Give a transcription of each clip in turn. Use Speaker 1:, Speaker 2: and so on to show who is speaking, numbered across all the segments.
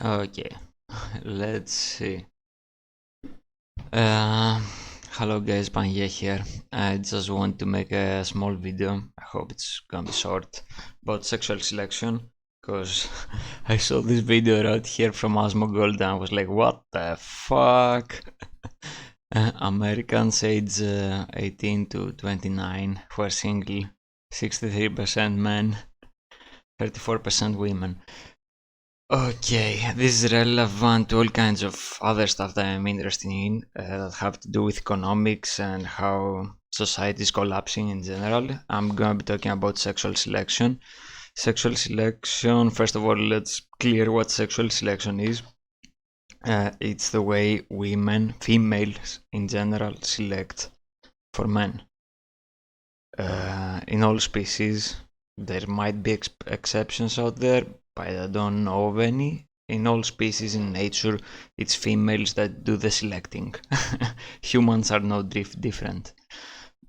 Speaker 1: Okay, let's see. Uh, Hello guys, Panye here. I just want to make a small video. I hope it's gonna be short about sexual selection because I saw this video right here from Asmogold and I was like, what the fuck? Americans age 18 to 29 who are single, 63% men, 34% women. Okay, this is relevant to all kinds of other stuff that I'm interested in that have to do with economics and how society is collapsing in general. I'm gonna be talking about sexual selection. Sexual selection, first of all, let's clear what sexual selection is. It's the way women, females in general, select for men. In all species, there might be exceptions out there, but I don't know of any. In all species in nature, it's females that do the selecting. Humans are no different.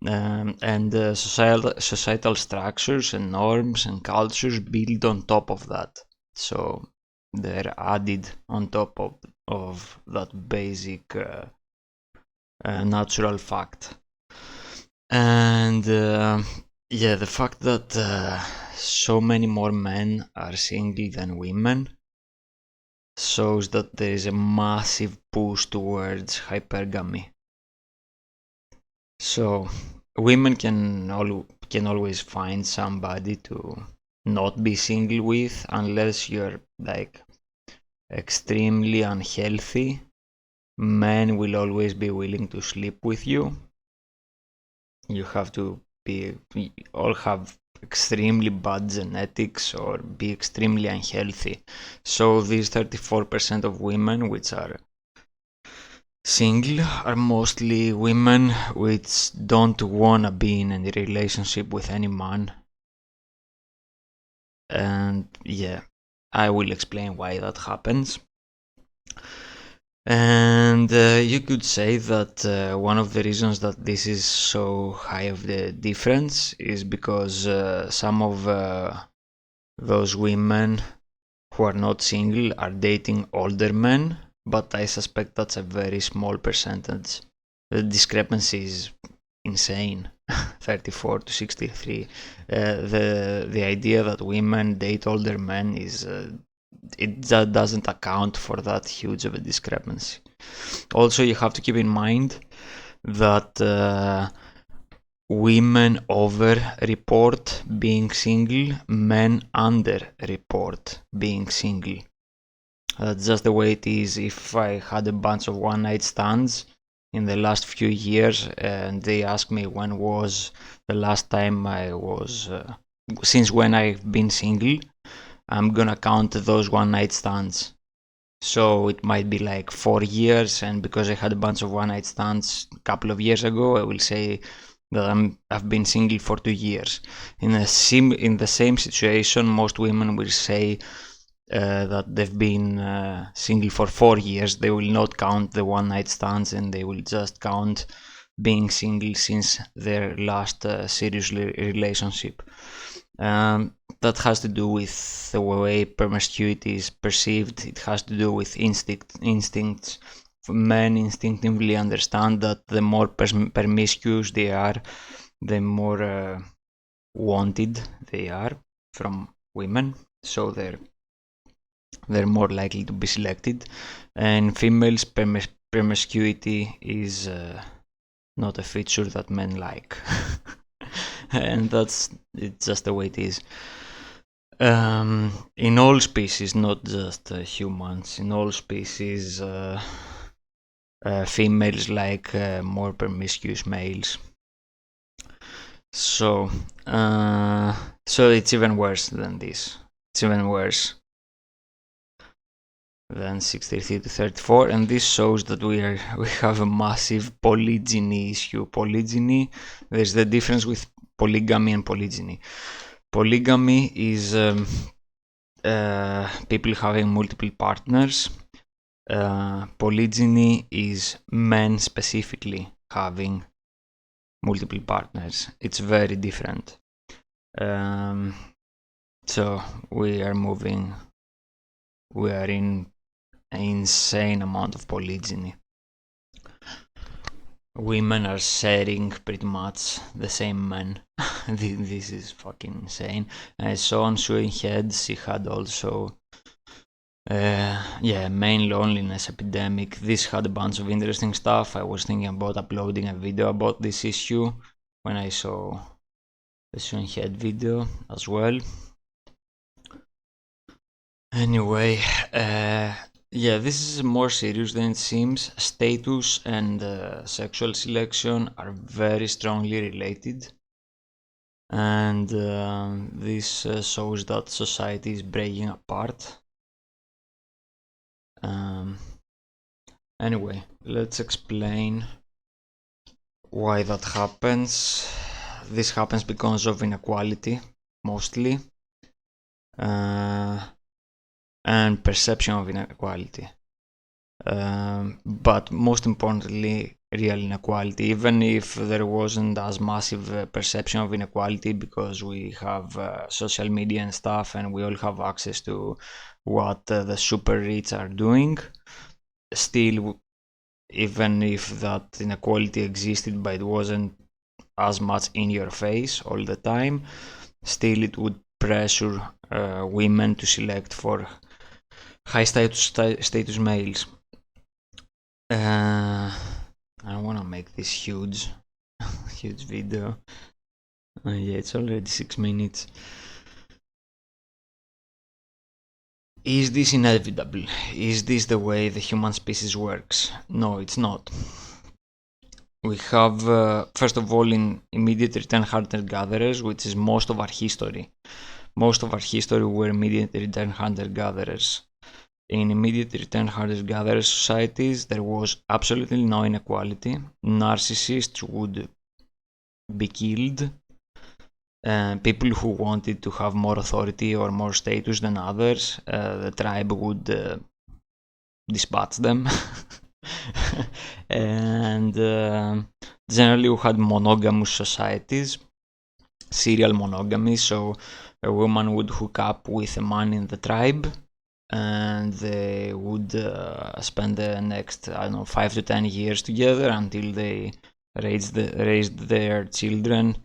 Speaker 1: And societal structures and norms and cultures build on top of that. So they're added on top of that basic natural fact. And yeah, the fact that so many more men are single than women shows that there is a massive push towards hypergamy. So women can always find somebody to not be single with unless you're like extremely unhealthy. Men will always be willing to sleep with you. You have to be all have extremely bad genetics or be extremely unhealthy. So these 34% of women which are single are mostly women which don't wanna be in any relationship with any man. And yeah, I will explain why that happens. And you could say that one of the reasons that this is so high of the difference is because some of those women who are not single are dating older men, but I suspect that's a very small percentage. The discrepancy is insane. 34 to 63. The idea that women date older men is it doesn't account for that huge of a discrepancy. Also, you have to keep in mind that women over-report being single, men under-report being single. That's just the way it is. If I had a bunch of one-night stands in the last few years and they ask me when was the last time I was, since when I've been single, I'm gonna count those one-night stands. So it might be like 4 years, and because I had a bunch of one-night stands a couple of years ago, I will say that I've been single for 2 years. In the same situation, most women will say that they've been single for 4 years. They will not count the one-night stands, and they will just count being single since their last serious relationship. That has to do with the way promiscuity is perceived. It has to do with instincts. Men instinctively understand that the more promiscuous they are, the more wanted they are from women. So they're more likely to be selected. And females promiscuity is not a feature that men like. And it's just the way it is. In all species, not just humans, in all species, females like more promiscuous males. So, so it's even worse than this. It's even worse than 63 to 34, and this shows that we have a massive polygyny issue. Polygyny, there's the difference with polygamy and polygyny. Polygamy is people having multiple partners. Polygyny is men specifically having multiple partners. It's very different. So we are in insane amount of polygyny. Women are sharing pretty much the same men. This is fucking insane. I saw on Showing Head she had also main loneliness epidemic. This had a bunch of interesting stuff. I was thinking about uploading a video about this issue when I saw the Showing Head video as well. Anyway, this is more serious than it seems. Status and sexual selection are very strongly related, and this shows that society is breaking apart. Anyway, let's explain why that happens. This happens because of inequality, mostly. And perception of inequality. But most importantly, real inequality, even if there wasn't as massive perception of inequality because we have social media and stuff and we all have access to what the super rich are doing, still, even if that inequality existed but it wasn't as much in your face all the time, still it would pressure women to select for high status males. I don't want to make this huge video. It's already 6 minutes. Is this inevitable? Is this the way the human species works? No, it's not. We have, first of all, in immediate return hunter-gatherers, which is most of our history. Most of our history were immediate return hunter-gatherers. In immediate return hunter-gatherer societies, there was absolutely no inequality. Narcissists would be killed. People who wanted to have more authority or more status than others, the tribe would dispatch them. And generally we had monogamous societies, serial monogamy, so a woman would hook up with a man in the tribe and they would spend the next, 5 to 10 years together until they raised their children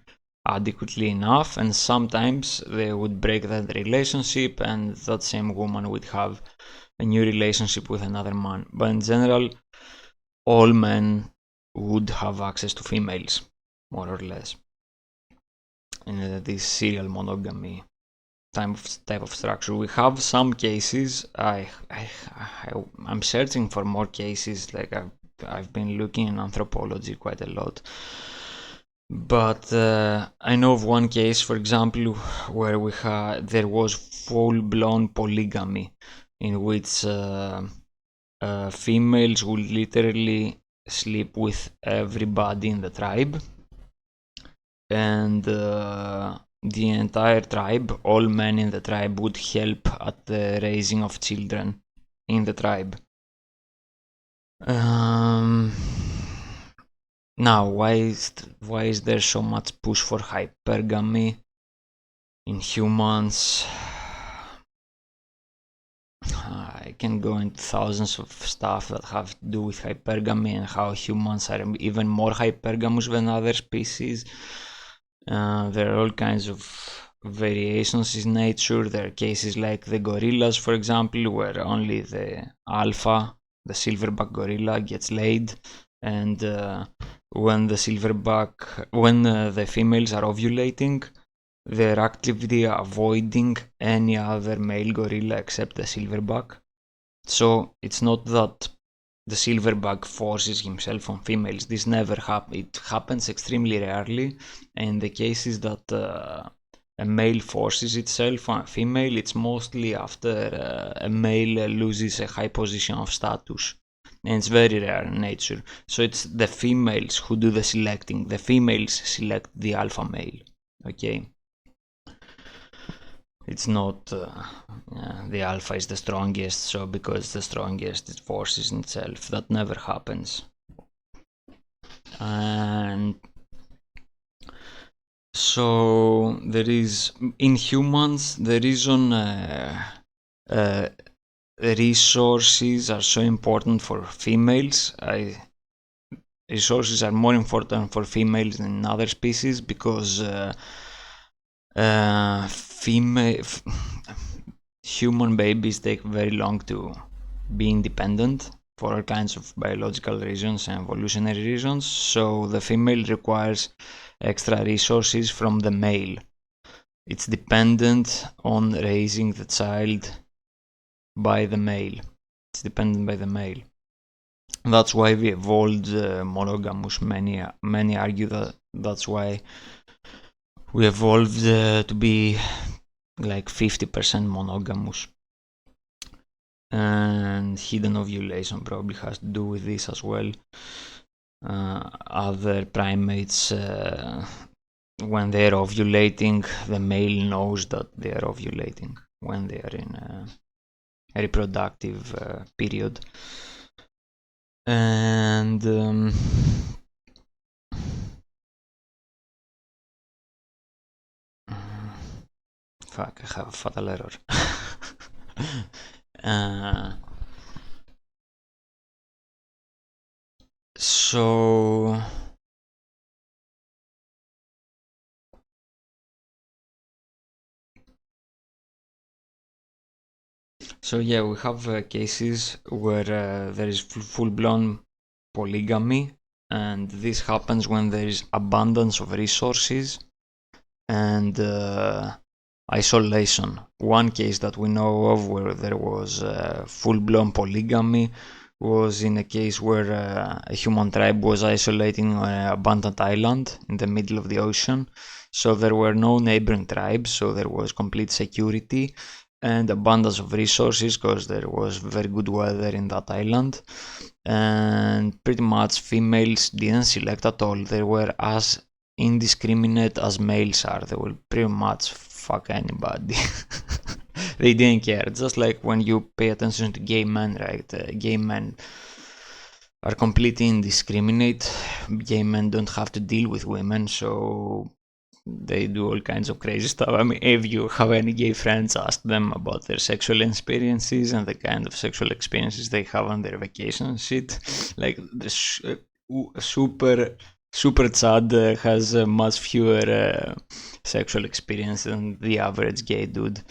Speaker 1: adequately enough, and sometimes they would break that relationship and that same woman would have a new relationship with another man. But in general, all men would have access to females, more or less, in this serial monogamy type of structure. We have some cases. I'm searching for more cases. Like I've been looking in anthropology quite a lot, but I know of one case, for example, where there was full-blown polygamy, in which females would literally sleep with everybody in the tribe, and the entire tribe, all men in the tribe, would help at the raising of children in the tribe. Now, why is there so much push for hypergamy in humans? I can go into thousands of stuff that have to do with hypergamy and how humans are even more hypergamous than other species. There are all kinds of variations in nature. There are cases like the gorillas, for example, where only the alpha, the silverback gorilla, gets laid, and when the females are ovulating, they're actively avoiding any other male gorilla except the silverback. So it's not that the silverback forces himself on females. This never happens. It happens extremely rarely. And the cases that a male forces itself on a female, it's mostly after a male loses a high position of status. And it's very rare in nature. So it's the females who do the selecting. The females select the alpha male. Okay. It's not the alpha is the strongest, so because the strongest it forces itself. That never happens. And so there is, in humans, the reason resources are so important for females. Resources are more important for females than other species because human babies take very long to be independent for all kinds of biological reasons and evolutionary reasons. So the female requires extra resources from the male. It's dependent on raising the child by the male. It's dependent by the male. That's why we evolved monogamous. Many argue that that's why we evolved to be like 50% monogamous. And hidden ovulation probably has to do with this as well. Other primates, when they're ovulating, the male knows that they are ovulating when they are in a reproductive period. And fuck, I have a fatal error. So yeah, we have cases where there is full-blown polygamy, and this happens when there is abundance of resources and isolation. One case that we know of where there was full-blown polygamy was in a case where a human tribe was isolating on an abandoned island in the middle of the ocean. So there were no neighboring tribes, so there was complete security and abundance of resources because there was very good weather in that island. And pretty much females didn't select at all. They were as indiscriminate as males are. They will pretty much fuck anybody. They didn't care. Just like when you pay attention to gay men, right? Gay men are completely indiscriminate. Gay men don't have to deal with women, so they do all kinds of crazy stuff. I mean, if you have any gay friends, ask them about their sexual experiences and the kind of sexual experiences they have on their vacation and shit. Like the super Chad has much fewer sexual experience than the average gay dude.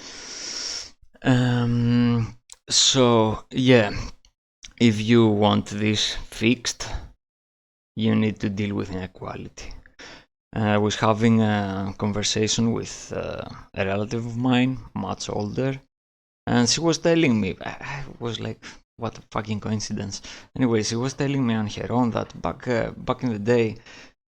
Speaker 1: So yeah, if you want this fixed, you need to deal with inequality. I was having a conversation with a relative of mine, much older, and she was telling me, I was like, what a fucking coincidence. Anyway, she was telling me on her own that back in the day,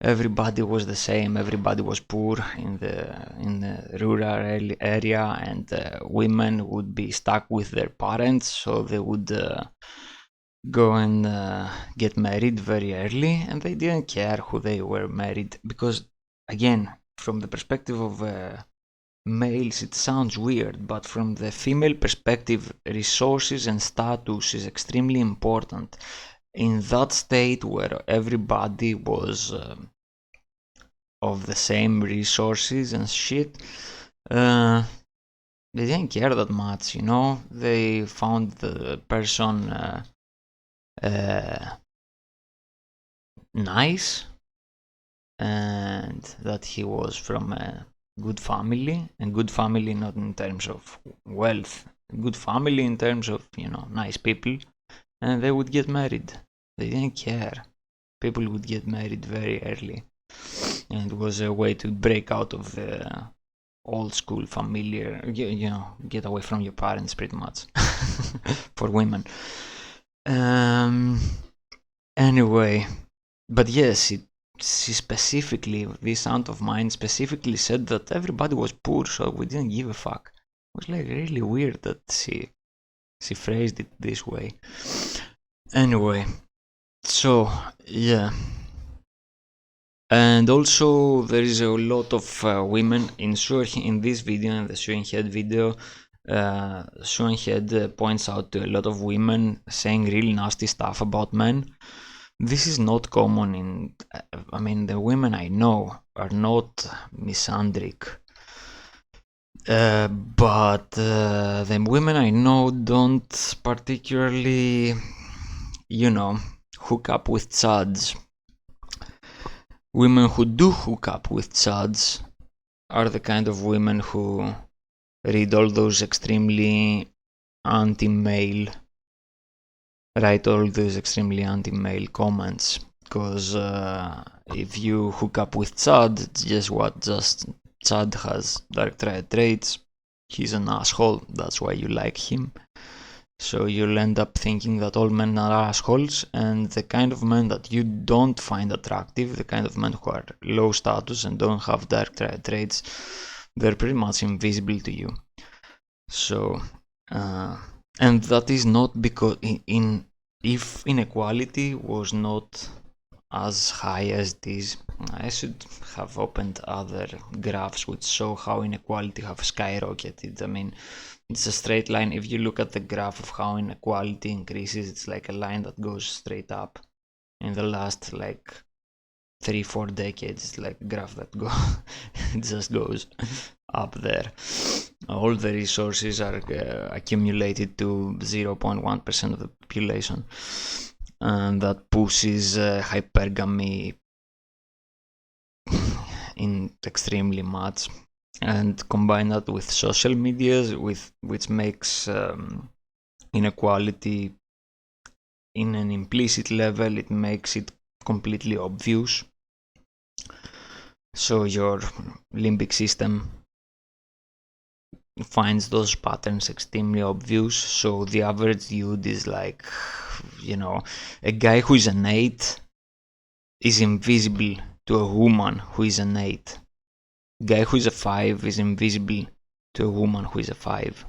Speaker 1: everybody was the same. Everybody was poor in the rural area, and women would be stuck with their parents, so they would go and get married very early, and they didn't care who they were married because, again, from the perspective of males, it sounds weird, but from the female perspective, resources and status is extremely important. In that state where everybody was of the same resources and shit, they didn't care that much, you know. They found the person nice, and that he was from a good family, and good family not in terms of wealth, good family in terms of, you know, nice people, and they would get married. They didn't care. People would get married very early, and it was a way to break out of the old school familiar, you know, get away from your parents pretty much for women. Anyway, but yes, she specifically, this aunt of mine specifically said that everybody was poor, so we didn't give a fuck. It was like really weird that she phrased it this way. Anyway, so yeah. And also there is a lot of women in this video, in the Sewing Head video, Sewing Head points out to a lot of women saying really nasty stuff about men. This is not common in, I mean, the women I know are not misandric. But the women I know don't particularly, hook up with chads. Women who do hook up with chads are the kind of women who read all those extremely anti-male, write all those extremely anti-male comments. Because if you hook up with Chad, it's just Chad has dark traits. He's an asshole, that's why you like him. So you'll end up thinking that all men are assholes, and the kind of men that you don't find attractive, the kind of men who are low status and don't have dark traits, they're pretty much invisible to you. So, and that is not because if inequality was not as high as it is, I should have opened other graphs which show how inequality have skyrocketed. I mean, it's a straight line. If you look at the graph of how inequality increases, it's like a line that goes straight up. In the last like 3-4 decades, it's like a graph that it just goes up there. All the resources are accumulated to 0.1% of the population, and that pushes hypergamy in extremely much. And combine that with social medias, which makes inequality in an implicit level, it makes it completely obvious. So your limbic system finds those patterns extremely obvious. So the average dude is like, a guy who is an 8 is invisible to a woman who is an 8. Guy who is a 5 is invisible to a woman who is a 5.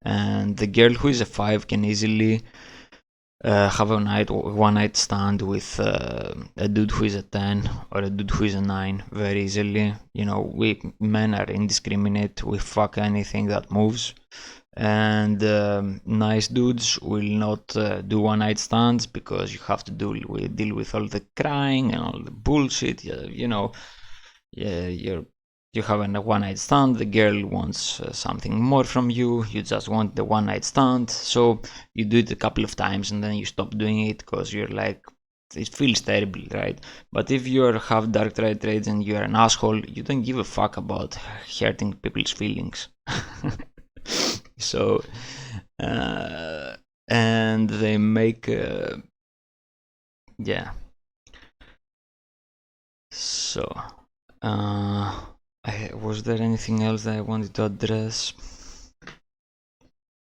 Speaker 1: And the girl who is a 5 can easily have a one night stand with a dude who is a 10 or a dude who is a 9 very easily. We men are indiscriminate. We fuck anything that moves. And nice dudes will not do one night stands because you have to deal with all the crying and all the bullshit. You have a one night stand, the girl wants something more from you, you just want the one night stand, so you do it a couple of times and then you stop doing it because you're like, it feels terrible, right? But if you have dark traits and you're an asshole, you don't give a fuck about hurting people's feelings. So and they make so was there anything else that I wanted to address?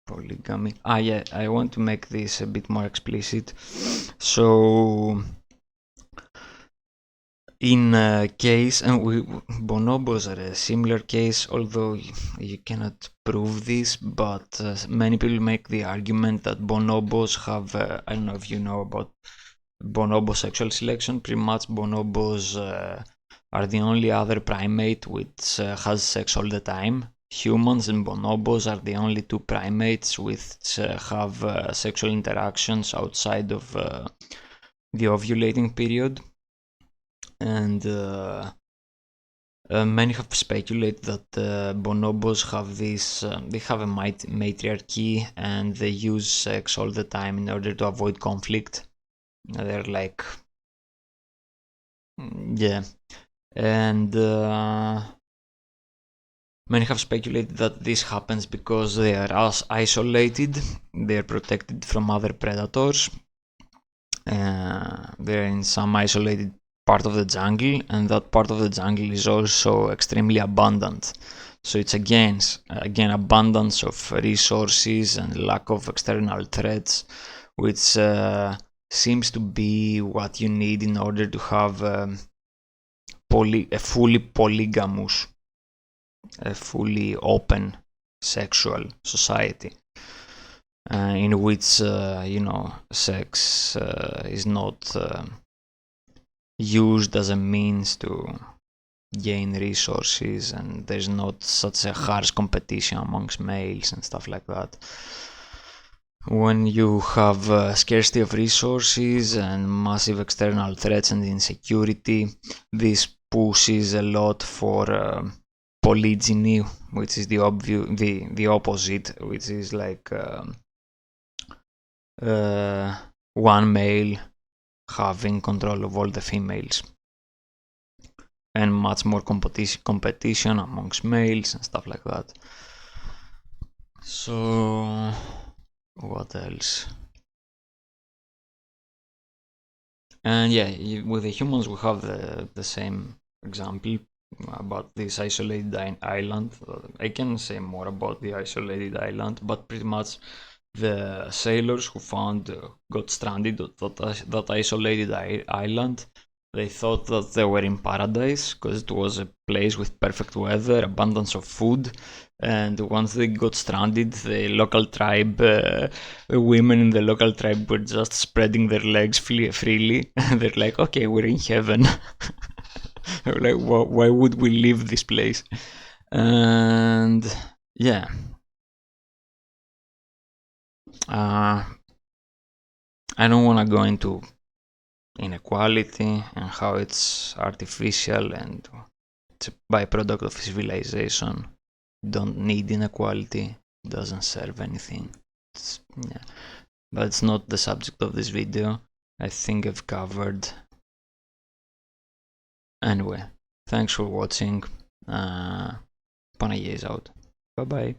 Speaker 1: Polygamy. Yeah, I want to make this a bit more explicit. So in case, and bonobos are a similar case, although you cannot prove this, but many people make the argument that bonobos have, I don't know if you know about bonobo sexual selection. Pretty much bonobos are the only other primate which has sex all the time. Humans and bonobos are the only two primates which have sexual interactions outside of the ovulating period. And many have speculated that bonobos have this, they have a matriarchy and they use sex all the time in order to avoid conflict. They're like, and many have speculated that this happens because they are isolated, they are protected from other predators, they're in some isolated part of the jungle, and that part of the jungle is also extremely abundant. So it's again abundance of resources and lack of external threats, which seems to be what you need in order to have a fully polygamous, a fully open sexual society, in which sex is not used as a means to gain resources, and there's not such a harsh competition amongst males and stuff like that. When you have scarcity of resources and massive external threats and insecurity, this pushes a lot for polygyny, which is the opposite, which is like one male having control of all the females, and much more competition amongst males and stuff like that. So what else? And yeah, with the humans we have the same example about this isolated island. I can say more about the isolated island, but pretty much the sailors who got stranded at that isolated island, they thought that they were in paradise because it was a place with perfect weather, abundance of food, and once they got stranded, the local tribe, the women in the local tribe were just spreading their legs freely. They're like, okay, we're in heaven. Like, why would we leave this place? And yeah, I don't want to go into inequality and how it's artificial and it's a byproduct of civilization. Don't need inequality, doesn't serve anything. Yeah. But it's not the subject of this video. I think I've covered. Anyway, thanks for watching. Panagia is out. Bye bye.